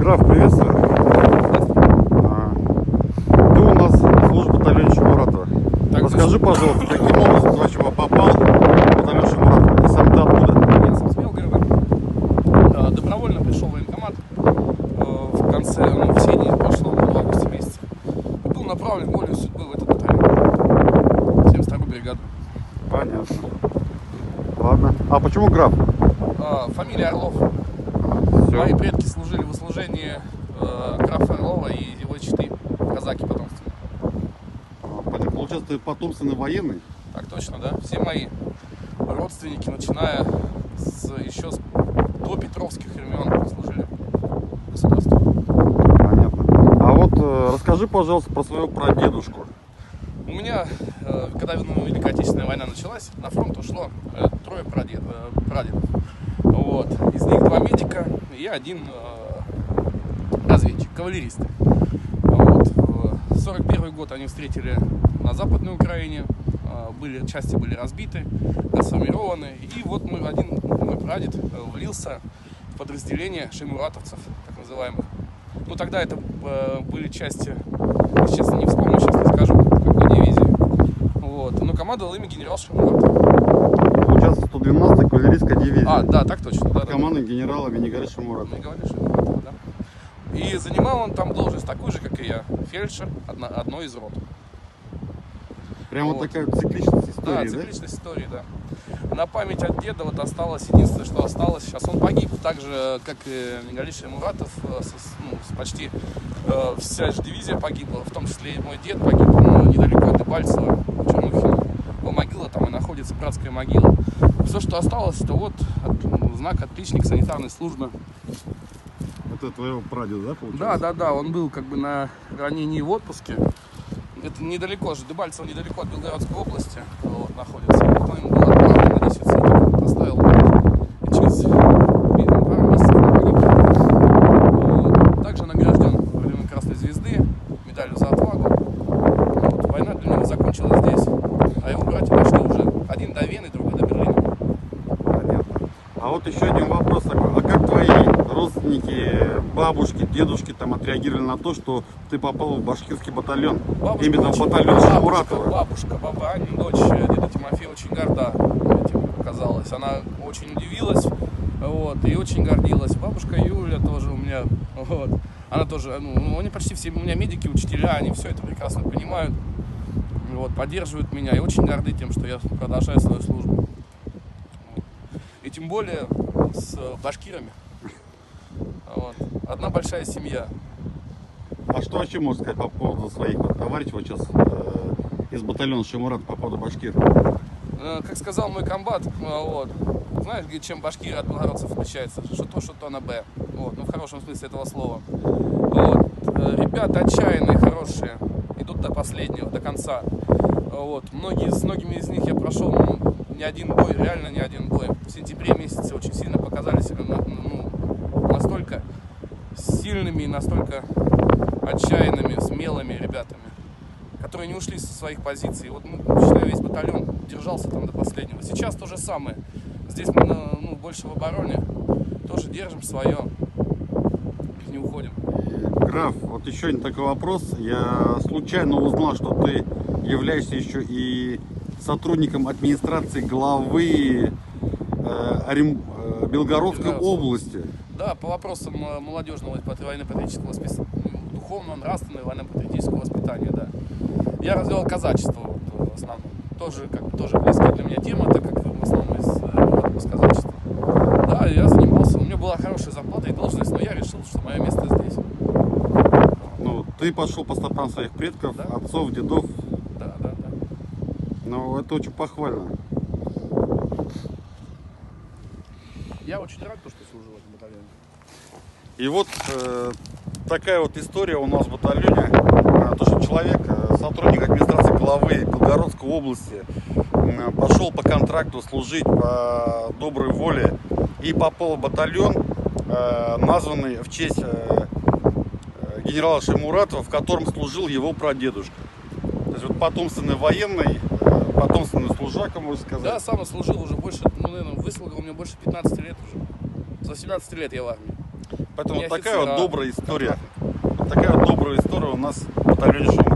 Граф, приветствую. Ты у нас служишь в батальоне Шаймуратова. Расскажи, пожалуйста, каким образом ты вообще попал в батальон Шаймуратова? И сам ты откуда? Я сам с Белгорода. Добровольно пришел в военкомат в конце, в середине прошлого августа месяца. И был направлен волею судьбы в этот батальон. 72-ю бригаду. Понятно. Ладно. А почему граф? Фамилия Орлов. Все. Мои предки служили в услужении графа Орлова и его четы, казаки потомственные. Понятно. Получается, ты потомственный военный? Так точно, да? Все мои родственники, начиная еще до петровских времен, служили в государстве. Понятно. А вот расскажи, пожалуйста, про своего прадедушку. У меня, когда Великая Отечественная война началась, на фронт ушло трое прадедов. Вот. Из них 2 медика и я один разведчик, кавалерист. Вот. 41 год они встретили на Западной Украине, части были разбиты, расформированы. И вот мой прадед влился в подразделение шаймуратовцев, так называемых. Ну тогда это были части, честно не вспомню, сейчас не скажу, какой дивизии. Вот. Но командовал ими генерал Шаймуратов. Получается, 112-я кавалерийская дивизия. Да, так точно. Да, команда генерала Минигари Шаймуратова. Да. И занимал он там должность такую же, как и я, фельдшер одной из рот. Прямо вот такая цикличность истории, да? Цикличность истории, да. На память от деда вот осталось, единственное, что осталось. Сейчас он погиб, так же, как и Минигари Шаймуратов, почти вся же дивизия погибла, в том числе и мой дед погиб, недалеко от Дебальцева, Чернухина. Его могила, там и находится братская могила. Все, что осталось, это вот знак отличник санитарной службы. Это твоего прадеда, да, получается? Да, он был как бы на ранении в отпуске. Это недалеко же, Дебальцево недалеко от Белгородской области вот, находится. Вот он был отправлен на 10 суток, оставил и через пару месяцев погиб. Также награжден орденом Красной Звезды, медалью за отвагу. Вот, война для него закончилась здесь, а его братья дошли уже. Один до Вены, другой до Берлина. Понятно. А вот еще один вопрос такой. А как твои родственники, бабушки, дедушки там отреагировали на то, что ты попал в башкирский батальон? Именно в батальон Шаймуратова. Бабушка, баба Аня, дочь деда Тимофея, очень горда этим оказалась. Она очень удивилась, вот, и очень гордилась. Бабушка Юля тоже у меня, вот. Она тоже, они почти все у меня медики, учителя, они все это прекрасно понимают, вот, поддерживают меня и очень горды тем, что я продолжаю свою службу. И тем более с башкирами. Вот. Одна большая семья. А что вообще можно сказать по поводу своих товарищей вот сейчас из батальона Шаймуратова по поводу башкир? Как сказал мой комбат, вот, знаешь, чем башкиры от белгородцев отличаются? Что то на Б. Вот, в хорошем смысле этого слова. Вот. Ребята отчаянные, хорошие, идут до последнего, до конца. Вот. С многими из них я прошел не один бой, реально не один бой. В сентябре месяце очень сильно показали себя настолько сильными и настолько отчаянными, смелыми ребятами, которые не ушли со своих позиций. Вот, считаю, весь батальон держался там до последнего. Сейчас то же самое. Здесь мы больше в обороне, тоже держим свое, не уходим. Граф, вот еще один такой вопрос. Я случайно узнал, что ты являешься еще и сотрудником администрации главы Белгородской области. Да, по вопросам молодежного военно-патриотического духовного, нравственного военно-патриотического воспитания, да. Я развивал казачество вот, в основном. Тоже близкая для меня тема, так как в основном из казачества. Да, я занимался, у меня была хорошая зарплата и должность, но я решил, что мое место здесь. Ну, ты пошел по стопам своих предков, да? Отцов, дедов. Да. Ну, это очень похвально. Я очень рад, что служил в этом батальоне. И вот такая вот история у нас в батальоне. То, что человек, сотрудник администрации главы Белгородской области, пошел по контракту служить по доброй воле и попал в батальон, названный в честь генерала Шаймуратова, в котором служил его прадедушка. То есть вот потомственный военный, потомственный служака, можно сказать. Да, сам служил уже больше, наверное, выслуга у меня больше 15 лет уже. За 17 лет я в армии. Поэтому Не такая вот офицер, а добрая история. Вот такая вот добрая история у нас в батальоне Шумы.